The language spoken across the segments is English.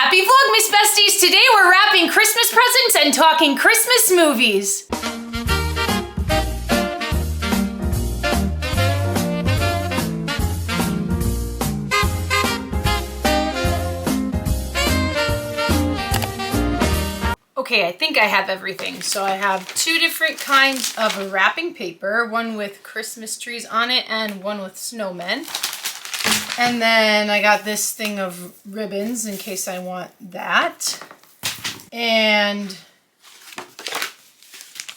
Happy Vlogmas besties! Today we're wrapping Christmas presents and talking Christmas movies. Okay, I think I have everything. So I have two different kinds of wrapping paper, one with Christmas trees on it and one with snowmen. And then I got this thing of ribbons in case I want that. And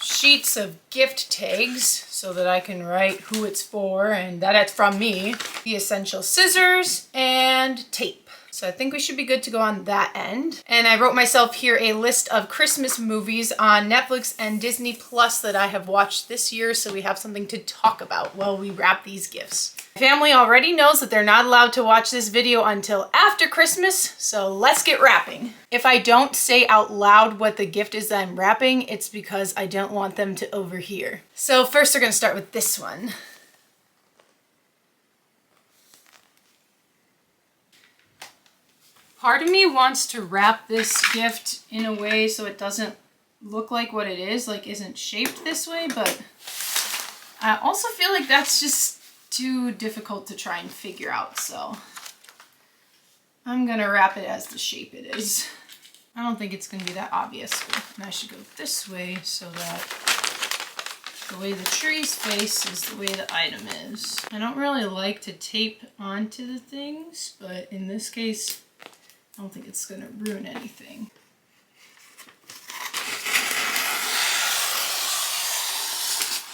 sheets of gift tags so that I can write who it's for and that it's from me. The essential scissors and tape. So I think we should be good to go on that end. And I wrote myself here a list of Christmas movies on Netflix and Disney Plus that I have watched this year, so we have something to talk about while we wrap these gifts. My family already knows that they're not allowed to watch this video until after Christmas, so let's get wrapping. If I don't say out loud what the gift is that I'm wrapping, it's because I don't want them to overhear. So first we're gonna start with this one. Part of me wants to wrap this gift in a way so it doesn't look like what it is, like isn't shaped this way, but I also feel like that's just too difficult to try and figure out, so I'm gonna wrap it as the shape it is. I don't think it's gonna be that obvious, and I should go this way so that the way the tree's face is the way the item is. I don't really like to tape onto the things, but in this case, I don't think it's going to ruin anything.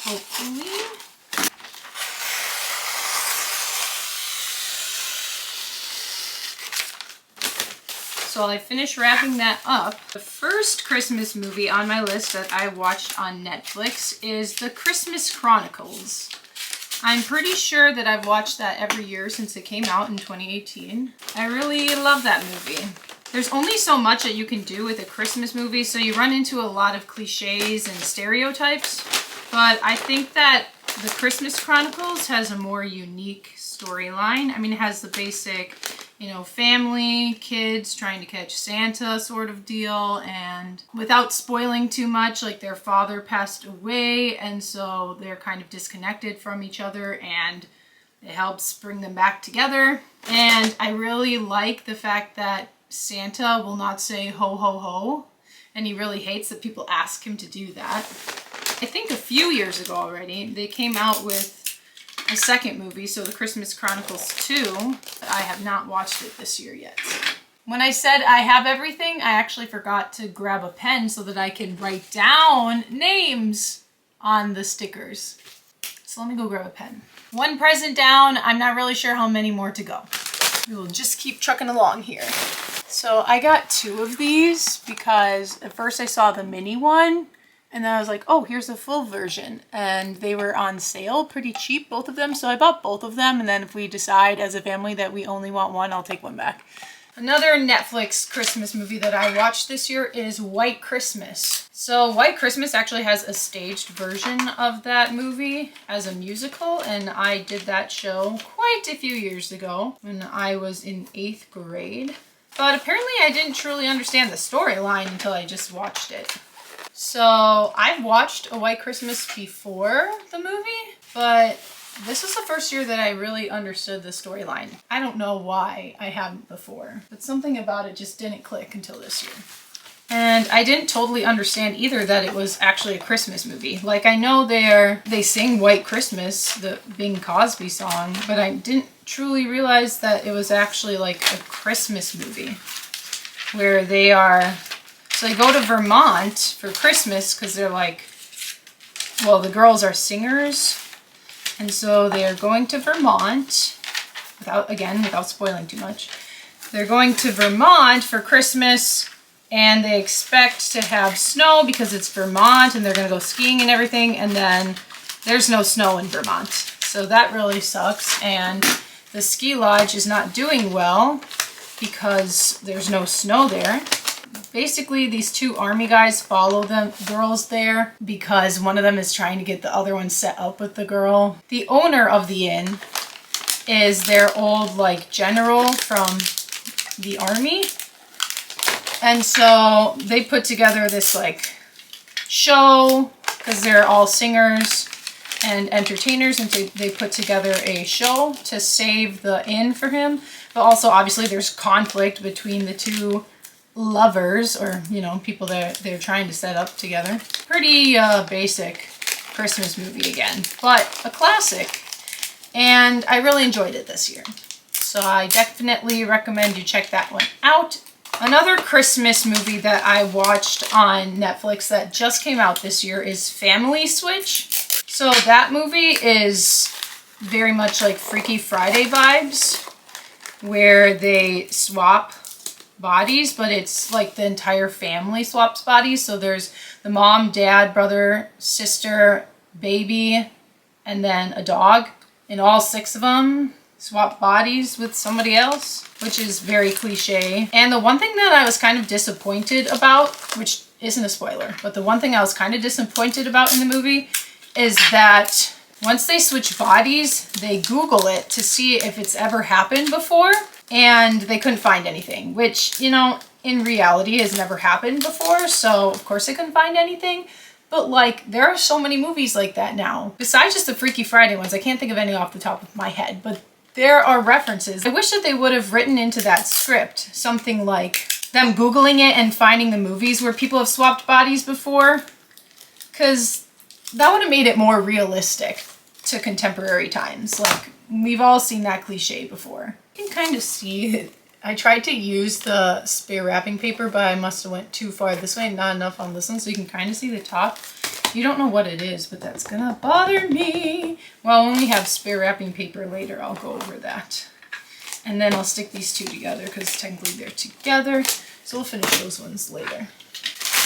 Hopefully. So while I finish wrapping that up, the first Christmas movie on my list that I watched on Netflix is the Christmas Chronicles. I'm pretty sure that I've watched that every year since it came out in 2018. I really love that movie. There's only so much that you can do with a Christmas movie, so you run into a lot of cliches and stereotypes, but I think that the Christmas Chronicles has a more unique storyline. I mean, it has the basic, you know, family, kids trying to catch Santa sort of deal, and without spoiling too much, like their father passed away, and so they're kind of disconnected from each other, and it helps bring them back together. And I really like the fact that Santa will not say ho ho ho, and he really hates that people ask him to do that. I think a few years ago already, they came out with a second movie, so the Christmas Chronicles 2, but I have not watched it this year yet. When I said I have everything, I actually forgot to grab a pen so that I can write down names on the stickers. So let me go grab a pen. One present down, I'm not really sure how many more to go. We will just keep trucking along here. So I got two of these because at first I saw the mini one, and then I was like, oh, here's the full version. And they were on sale, pretty cheap, both of them. So I bought both of them. And then if we decide as a family that we only want one, I'll take one back. Another Netflix Christmas movie that I watched this year is White Christmas. So White Christmas actually has a staged version of that movie as a musical. And I did that show quite a few years ago when I was in 8th grade. But apparently I didn't truly understand the storyline until I just watched it. So I've watched A White Christmas before the movie, but this was the first year that I really understood the storyline. I don't know why I haven't before, but something about it just didn't click until this year. And I didn't totally understand either that it was actually a Christmas movie. Like, I know they sing White Christmas, the Bing Crosby song, but I didn't truly realize that it was actually like a Christmas movie where they are... So they go to Vermont for Christmas because they're like, well, the girls are singers. And so they are going to Vermont, without spoiling too much. They're going to Vermont for Christmas, and they expect to have snow because it's Vermont and they're going to go skiing and everything. And then there's no snow in Vermont. So that really sucks. And the ski lodge is not doing well because there's no snow there. Basically, these two army guys follow the girls there because one of them is trying to get the other one set up with the girl. The owner of the inn is their old, like, general from the army. And so they put together this like show, because they're all singers and entertainers, and they put together a show to save the inn for him. But also obviously there's conflict between the two lovers, or you know, people that they're trying to set up together. Pretty basic Christmas movie again, but a classic, and I really enjoyed it this year. So I definitely recommend you check that one out. Another Christmas movie that I watched on Netflix that just came out this year is Family Switch. So that movie is very much like Freaky Friday vibes, where they swap bodies, but it's like the entire family swaps bodies. So there's the mom, dad, brother, sister, baby, and then a dog. And all 6 of them swap bodies with somebody else, which is very cliche. And the one thing that I was kind of disappointed about, which isn't a spoiler, but the one thing I was kind of disappointed about in the movie is that once they switch bodies, they Google it to see if it's ever happened before, and they couldn't find anything, which, you know, in reality has never happened before, so of course they couldn't find anything. But like, there are so many movies like that now. Besides just the Freaky Friday ones, I can't think of any off the top of my head, but there are references. I wish that they would have written into that script something like them Googling it and finding the movies where people have swapped bodies before, because that would have made it more realistic to contemporary times. Like, we've all seen that cliche before. You can kind of see it. I tried to use the spare wrapping paper, but I must have went too far this way, not enough on this one, so you can kind of see the top. You don't know what it is, but that's gonna bother me. Well, when we have spare wrapping paper later, I'll go over that. And then I'll stick these two together, because technically they're together, so we'll finish those ones later.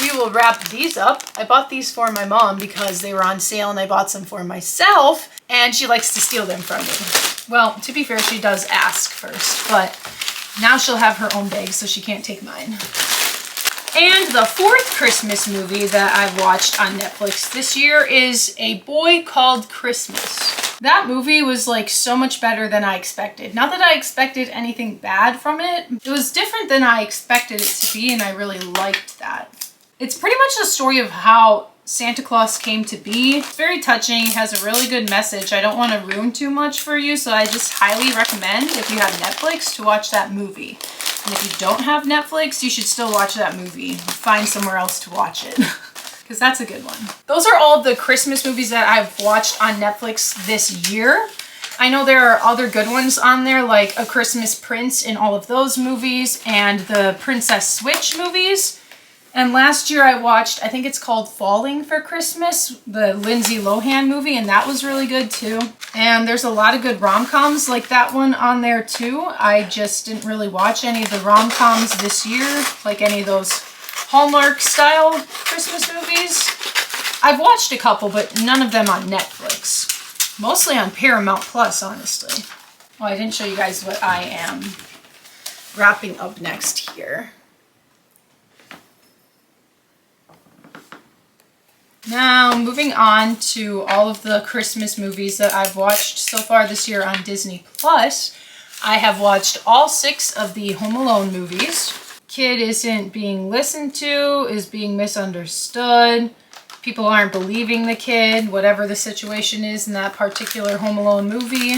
We will wrap these up. I bought these for my mom because they were on sale, and I bought some for myself, and she likes to steal them from me. Well, to be fair, she does ask first, but now she'll have her own bag, so she can't take mine. And the 4th Christmas movie that I've watched on Netflix this year is A Boy Called Christmas. That movie was like so much better than I expected. Not that I expected anything bad from it. It was different than I expected it to be, and I really liked that. It's pretty much the story of how Santa Claus came to be. It's very touching, has a really good message. I don't want to ruin too much for you, so I just highly recommend, if you have Netflix, to watch that movie. And if you don't have Netflix, you should still watch that movie. Find somewhere else to watch it, because that's a good one. Those are all of the Christmas movies that I've watched on Netflix this year. I know there are other good ones on there, like A Christmas Prince in all of those movies, and the Princess Switch movies. And last year I watched, I think it's called Falling for Christmas, the Lindsay Lohan movie, and that was really good too. And there's a lot of good rom-coms like that one on there too. I just didn't really watch any of the rom-coms this year, like any of those Hallmark style Christmas movies. I've watched a couple, but none of them on Netflix. Mostly on Paramount Plus, honestly. Well, I didn't show you guys what I am wrapping up next here. Now, moving on to all of the Christmas movies that I've watched so far this year on Disney Plus. I have watched all 6 of the Home Alone movies. Kid isn't being listened to, is being misunderstood. People aren't believing the kid, whatever the situation is in that particular Home Alone movie.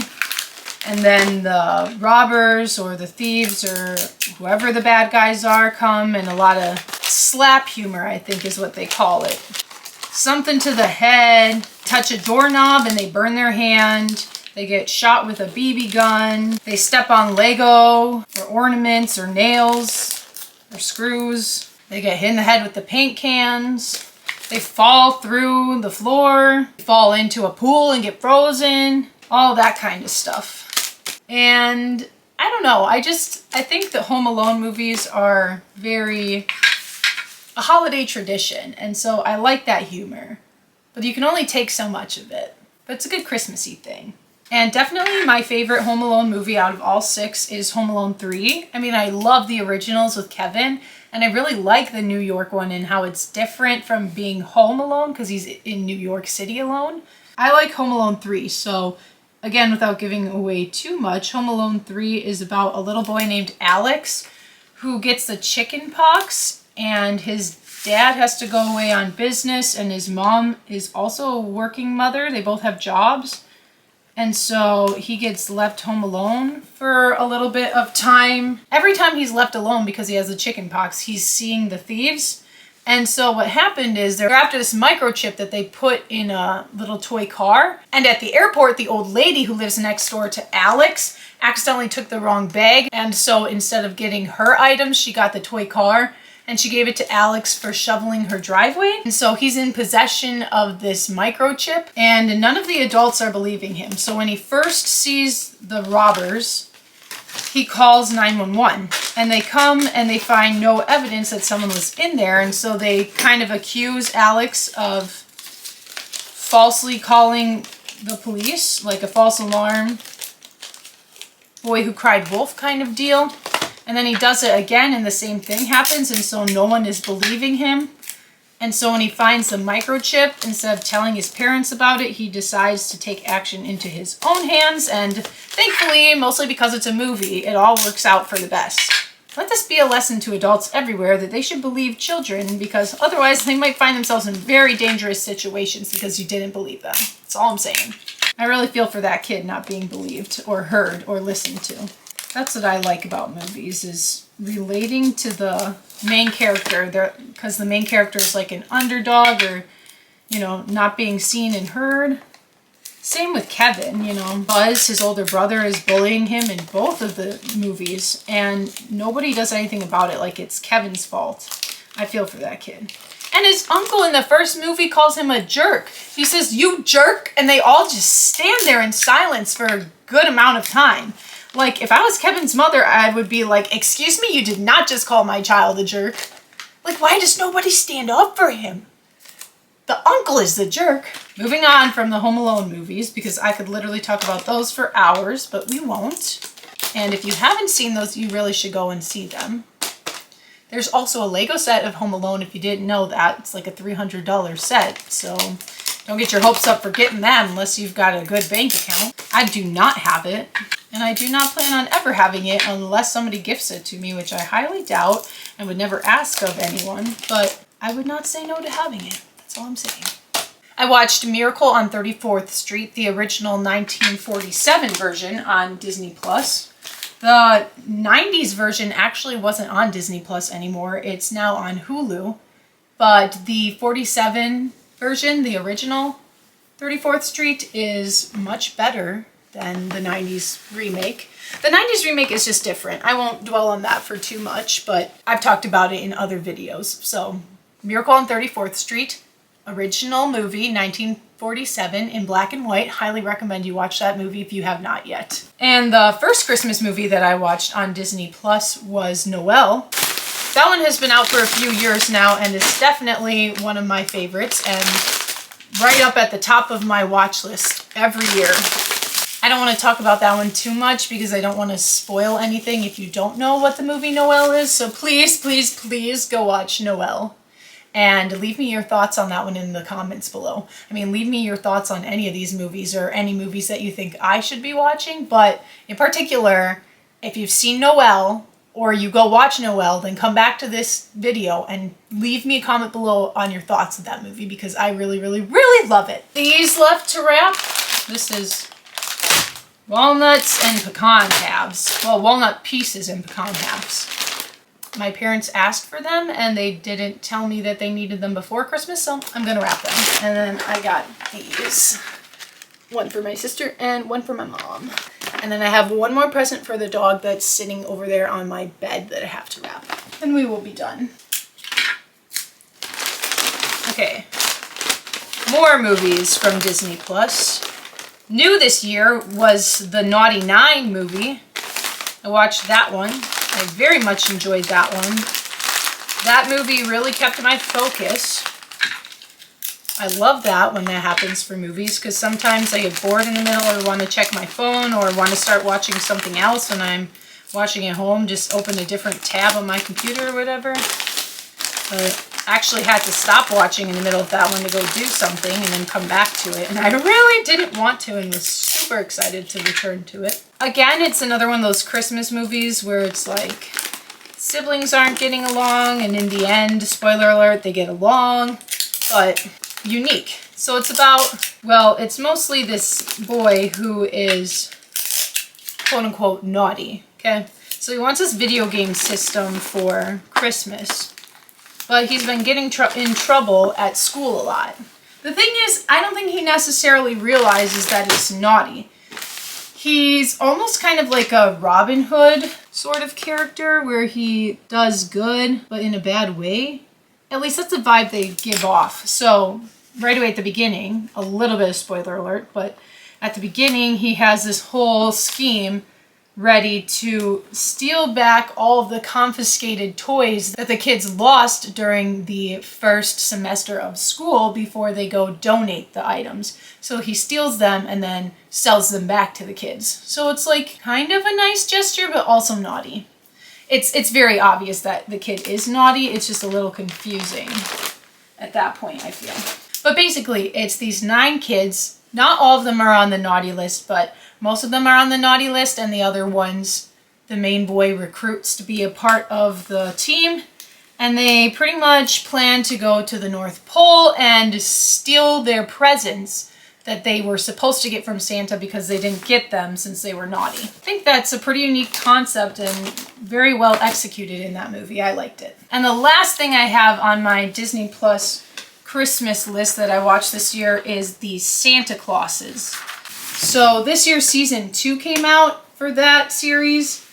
And then the robbers or the thieves or whoever the bad guys are come, and a lot of slap humor, I think is what they call it. Something to the head, touch a doorknob and they burn their hand. They get shot with a BB gun. They step on Lego or ornaments or nails or screws. They get hit in the head with the paint cans. They fall through the floor, fall into a pool and get frozen. All that kind of stuff. And I don't know, I think the Home Alone movies are very a holiday tradition, and so I like that humor, but you can only take so much of it. But it's a good Christmassy thing. And definitely my favorite Home Alone movie out of all 6 is Home Alone 3. I mean, I love the originals with Kevin, and I really like the New York one and how it's different from being home alone because he's in New York City alone. I like Home Alone 3, so again, without giving away too much, Home Alone 3 is about a little boy named Alex who gets the chicken pox, and his dad has to go away on business, and his mom is also a working mother. They both have jobs. And so he gets left home alone for a little bit of time. Every time he's left alone because he has the chicken pox, he's seeing the thieves. And so what happened is they're after this microchip that they put in a little toy car. And at the airport, the old lady who lives next door to Alex accidentally took the wrong bag. And so instead of getting her items, she got the toy car. And she gave it to Alex for shoveling her driveway. And so he's in possession of this microchip, and none of the adults are believing him. So when he first sees the robbers, he calls 911. And they come and they find no evidence that someone was in there. And so they kind of accuse Alex of falsely calling the police, like a false alarm, boy who cried wolf kind of deal. And then he does it again and the same thing happens, and so no one is believing him. And so when he finds the microchip, instead of telling his parents about it, he decides to take action into his own hands. And thankfully, mostly because it's a movie, it all works out for the best. Let this be a lesson to adults everywhere that they should believe children, because otherwise they might find themselves in very dangerous situations because you didn't believe them. That's all I'm saying. I really feel for that kid not being believed or heard or listened to. That's what I like about movies, is relating to the main character, because the main character is like an underdog, or, you know, not being seen and heard. Same with Kevin, you know. Buzz, his older brother, is bullying him in both of the movies, and nobody does anything about it, like it's Kevin's fault. I feel for that kid. And his uncle in the first movie calls him a jerk. He says, "You jerk," and they all just stand there in silence for a good amount of time. Like, if I was Kevin's mother, I would be like, "Excuse me, you did not just call my child a jerk." Like, why does nobody stand up for him? The uncle is the jerk. Moving on from the Home Alone movies, because I could literally talk about those for hours, but we won't. And if you haven't seen those, you really should go and see them. There's also a Lego set of Home Alone, if you didn't know that. It's like a $300 set, so don't get your hopes up for getting that unless you've got a good bank account. I do not have it. And I do not plan on ever having it unless somebody gifts it to me, which I highly doubt and would never ask of anyone. But I would not say no to having it. That's all I'm saying. I watched Miracle on 34th Street, the original 1947 version on Disney+. The 90s version actually wasn't on Disney+ anymore. It's now on Hulu. But the 47 version, the original 34th Street, is much better than the 90s remake. The 90s remake is just different. I won't dwell on that for too much, but I've talked about it in other videos. So, Miracle on 34th Street, original movie, 1947, in black and white. Highly recommend you watch that movie if you have not yet. And the first Christmas movie that I watched on Disney Plus was Noelle. That one has been out for a few years now and is definitely one of my favorites and right up at the top of my watch list every year. I don't want to talk about that one too much because I don't want to spoil anything if you don't know what the movie Noelle is. So please, please, please go watch Noelle. And leave me your thoughts on that one in the comments below. I mean, leave me your thoughts on any of these movies or any movies that you think I should be watching. But in particular, if you've seen Noelle or you go watch Noelle, then come back to this video and leave me a comment below on your thoughts of that movie because I really, really, really love it. These left to wrap. This is walnuts and pecan halves. Well, walnut pieces and pecan halves. My parents asked for them and they didn't tell me that they needed them before Christmas, so I'm gonna wrap them. And then I got these. One for my sister and one for my mom. And then I have one more present for the dog that's sitting over there on my bed that I have to wrap. And we will be done. Okay. More movies from Disney Plus. New this year was the Naughty 9 movie. I watched that one. I very much enjoyed that one. That movie really kept my focus. I love that when that happens for movies because sometimes I get bored in the middle or want to check my phone or want to start watching something else when I'm watching at home. Just open a different tab on my computer or whatever. But I actually had to stop watching in the middle of that one to go do something and then come back to it. And I really didn't want to and was super excited to return to it. Again, it's another one of those Christmas movies where it's like siblings aren't getting along, and in the end, spoiler alert, they get along, but unique. So it's about, well, it's mostly this boy who is quote unquote naughty, okay? So he wants this video game system for Christmas, but he's been getting in trouble at school a lot. The thing is, I don't think he necessarily realizes that it's naughty. He's almost kind of like a Robin Hood sort of character where he does good, but in a bad way. At least that's the vibe they give off. So right away at the beginning, a little bit of spoiler alert, but at the beginning he has this whole scheme ready to steal back all of the confiscated toys that the kids lost during the first semester of school before they go donate the items. So he steals them and then sells them back to the kids. So it's like kind of a nice gesture, but also naughty. It's very obvious that the kid is naughty. It's just a little confusing at that point, I feel. But basically, it's these 9 kids. Not all of them are on the naughty list, but most of them are on the naughty list, and the other ones, the main boy recruits to be a part of the team, and they pretty much plan to go to the North Pole and steal their presents that they were supposed to get from Santa because they didn't get them since they were naughty. I think that's a pretty unique concept and very well executed in that movie. I liked it. And the last thing I have on my Disney Plus Christmas list that I watched this year is the Santa Clauses. So this year season 2 came out for that series,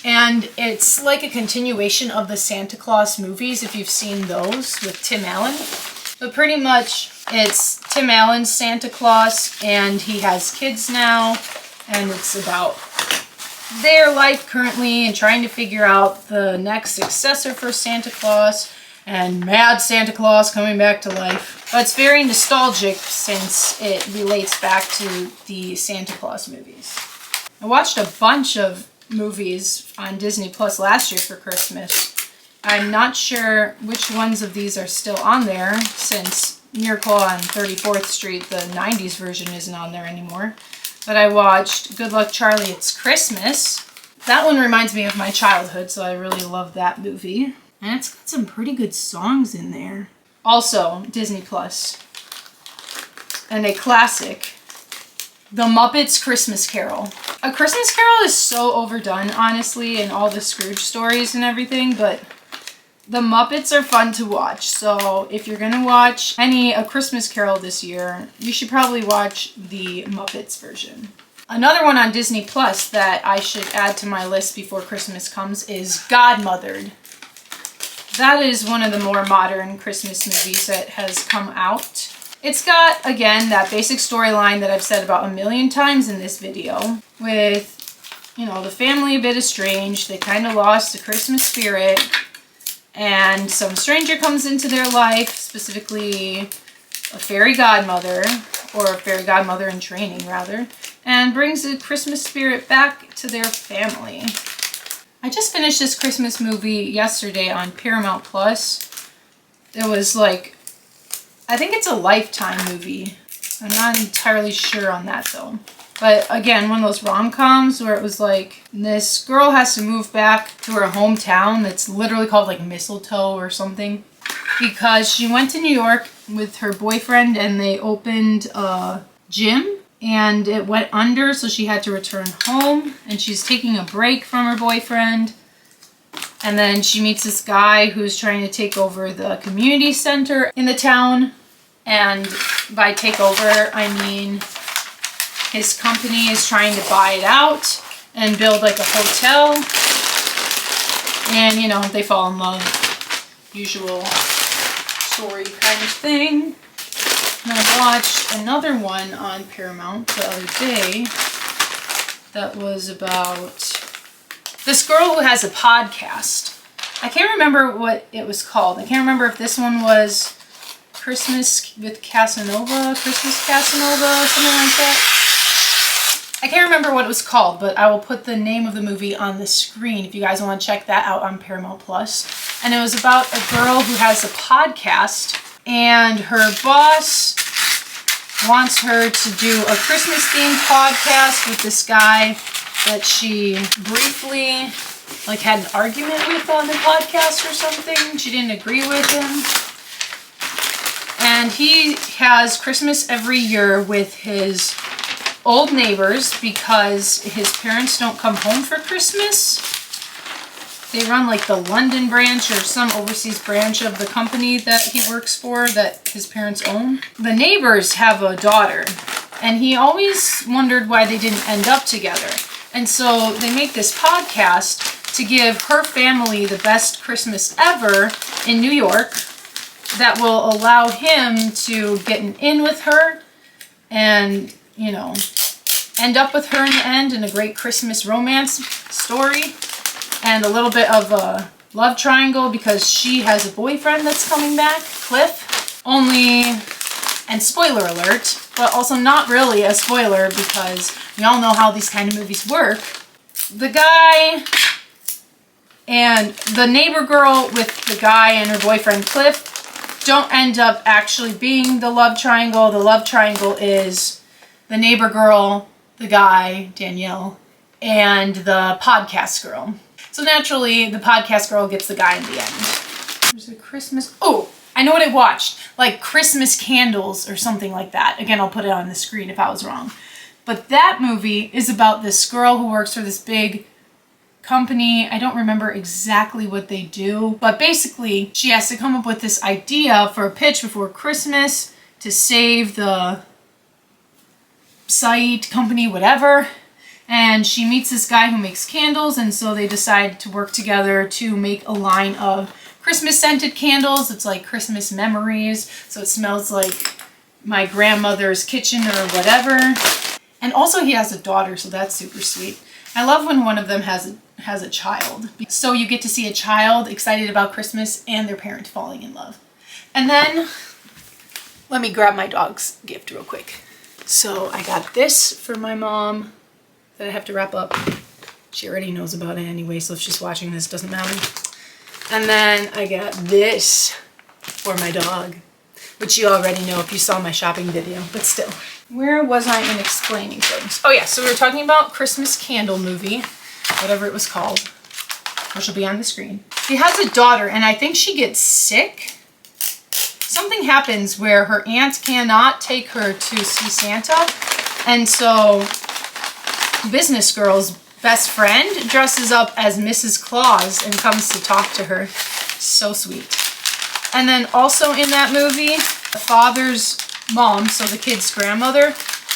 and it's like a continuation of the Santa Claus movies if you've seen those with Tim Allen. But pretty much it's Tim Allen's Santa Claus, and he has kids now, and it's about their life currently and trying to figure out the next successor for Santa Claus. And Mad Santa Claus coming back to life. But it's very nostalgic since it relates back to the Santa Claus movies. I watched a bunch of movies on Disney Plus last year for Christmas. I'm not sure which ones of these are still on there since Miracle on 34th Street, the 90s version, isn't on there anymore. But I watched Good Luck Charlie, It's Christmas. That one reminds me of my childhood, so I really love that movie. And it's got some pretty good songs in there. Also, Disney Plus. And a classic, The Muppets Christmas Carol. A Christmas Carol is so overdone, honestly, in all the Scrooge stories and everything, but the Muppets are fun to watch. So if you're gonna watch A Christmas Carol this year, you should probably watch the Muppets version. Another one on Disney Plus that I should add to my list before Christmas comes is Godmothered. That is one of the more modern Christmas movies that has come out. It's got, again, that basic storyline that I've said about a million times in this video, with, you know, the family a bit estranged, they kind of lost the Christmas spirit, and some stranger comes into their life, specifically a fairy godmother, or a fairy godmother in training, rather, and brings the Christmas spirit back to their family. I just finished this Christmas movie yesterday on Paramount Plus. It was like, I think it's a Lifetime movie. I'm not entirely sure on that though. But again, one of those rom-coms where it was like, this girl has to move back to her hometown that's literally called like Mistletoe or something. Because she went to New York with her boyfriend and they opened a gym. And it went under, so she had to return home, and she's taking a break from her boyfriend. And then she meets this guy who's trying to take over the community center in the town. And by take over, I mean his company is trying to buy it out and build like a hotel. And, you know, they fall in love. Usual story kind of thing. And I watched another one on Paramount the other day that was about this girl who has a podcast. I can't remember what it was called. I can't remember if this one was Christmas with Casanova, Christmas Casanova, something like that. I can't remember what it was called, but I will put the name of the movie on the screen if you guys want to check that out on Paramount Plus. And it was about a girl who has a podcast, and her boss wants her to do a Christmas-themed podcast with this guy that she briefly like had an argument with on the podcast or something. She didn't agree with him. And he has Christmas every year with his old neighbors because his parents don't come home for Christmas. They run like the London branch or some overseas branch of the company that he works for that his parents own. The neighbors have a daughter, and he always wondered why they didn't end up together. And so they make this podcast to give her family the best Christmas ever in New York that will allow him to get an in with her and, you know, end up with her in the end in a great Christmas romance story. And a little bit of a love triangle because she has a boyfriend that's coming back, Cliff. Only, and spoiler alert, but also not really a spoiler because we all know how these kind of movies work. The guy and the neighbor girl with the guy and her boyfriend, Cliff, don't end up actually being the love triangle. The love triangle is the neighbor girl, the guy, Danielle, and the podcast girl. So naturally, the podcast girl gets the guy in the end. There's a Christmas... Oh, I know what I watched. Like Christmas Candles or something like that. Again, I'll put it on the screen if I was wrong. But that movie is about this girl who works for this big company. I don't remember exactly what they do. But basically, she has to come up with this idea for a pitch before Christmas to save the site, company, whatever. And she meets this guy who makes candles, and so they decide to work together to make a line of Christmas scented candles. It's like Christmas memories, so it smells like my grandmother's kitchen or whatever. And also he has a daughter, so that's super sweet. I love when one of them has a child. So you get to see a child excited about Christmas and their parent falling in love. And then, let me grab my dog's gift real quick. So I got this for my mom that I have to wrap up. She already knows about it anyway, so if she's watching this, doesn't matter. And then I got this for my dog, which you already know if you saw my shopping video, but still. Where was I in explaining things? Oh yeah, so we were talking about Christmas Candle movie, whatever it was called, which will be on the screen. He has a daughter, and I think she gets sick. Something happens where her aunt cannot take her to see Santa, and so Business Girl's best friend dresses up as Mrs. Claus and comes to talk to her. So sweet. And then also in that movie, the father's mom, so the kid's grandmother,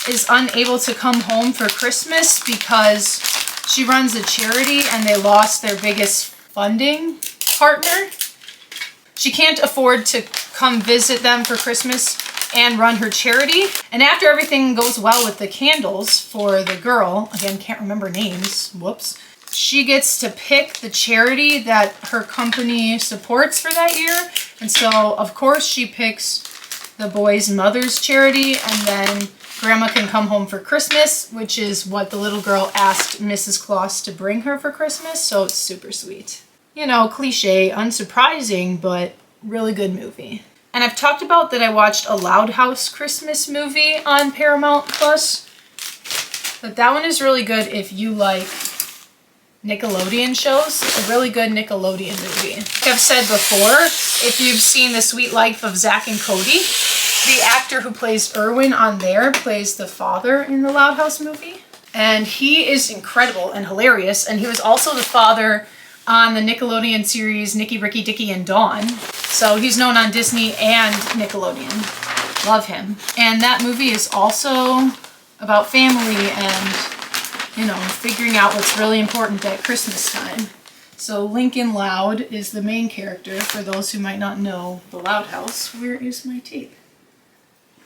is unable to come home for Christmas because she runs a charity and they lost their biggest funding partner. She can't afford to come visit them for Christmas and run her charity. And after everything goes well with the candles for the girl, again, can't remember names, whoops, she gets to pick the charity that her company supports for that year. And so, of course, she picks the boy's mother's charity, and then Grandma can come home for Christmas, which is what the little girl asked Mrs. Claus to bring her for Christmas, so it's super sweet. You know, cliche, unsurprising, but really good movie. And I've talked about that I watched a Loud House Christmas movie on Paramount Plus. But that one is really good if you like Nickelodeon shows. A really good Nickelodeon movie. Like I've said before, if you've seen The Sweet Life of Zack and Cody, the actor who plays Erwin on there plays the father in the Loud House movie. And he is incredible and hilarious. And he was also the father on the Nickelodeon series Nicky, Ricky, Dicky, and Dawn. So he's known on Disney and Nickelodeon. Love him. And that movie is also about family and, you know, figuring out what's really important at Christmas time. So Lincoln Loud is the main character, for those who might not know the Loud House. Where is my tape?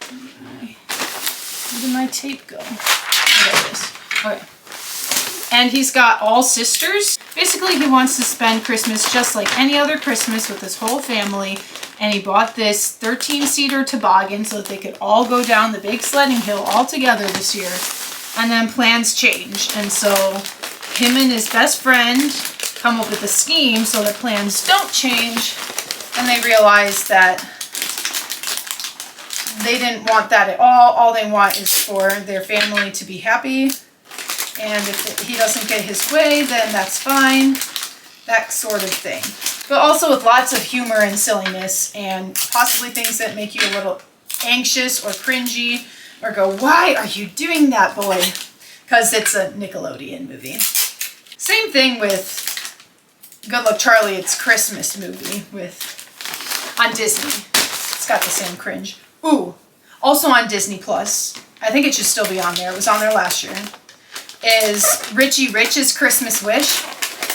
Where did my tape go? Oh, there it is. Okay. And he's got all sisters. Basically, he wants to spend Christmas just like any other Christmas with his whole family. And he bought this 13-seater toboggan so that they could all go down the big sledding hill all together this year. And then plans change. And so him and his best friend come up with a scheme so that plans don't change. And they realize that they didn't want that at all. All they want is for their family to be happy. And if he doesn't get his way, then that's fine. that sort of thing. But also with lots of humor and silliness and possibly things that make you a little anxious or cringy or go, why are you doing that, boy? Because it's a Nickelodeon movie. Same thing with Good Luck Charlie, It's Christmas movie on Disney. It's got the same cringe. Ooh, also on Disney Plus, I think it should still be on there, it was on there last year, is Richie Rich's Christmas Wish.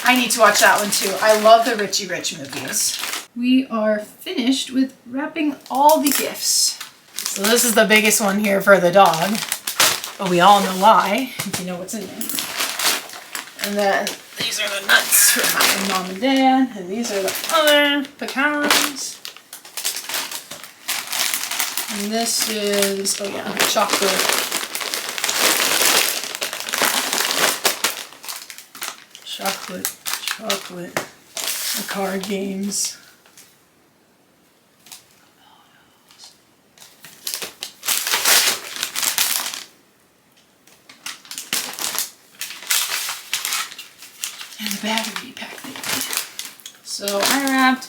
I need to watch that one too. I love the Richie Rich movies. We are finished with wrapping all the gifts. So this is the biggest one here for the dog, but we all know why, if you know what's in there. And then these are the nuts for my mom and dad, and these are the other pecans. And this is, oh yeah, chocolate. Chocolate, the card games. And the battery pack thing. So I wrapped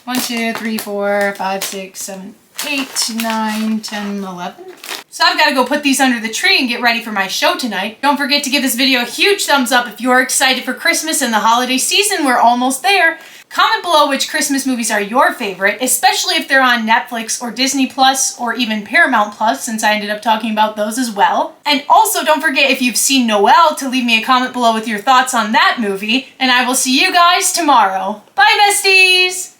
1, 2, 3, 4, 5, 6, 7, 8, 9, 10, 11. So I've got to go put these under the tree and get ready for my show tonight. Don't forget to give this video a huge thumbs up if you're excited for Christmas and the holiday season. We're almost there. Comment below which Christmas movies are your favorite, especially if they're on Netflix or Disney Plus or even Paramount Plus, since I ended up talking about those as well. And also don't forget, if you've seen Noelle, to leave me a comment below with your thoughts on that movie. And I will see you guys tomorrow. Bye, besties!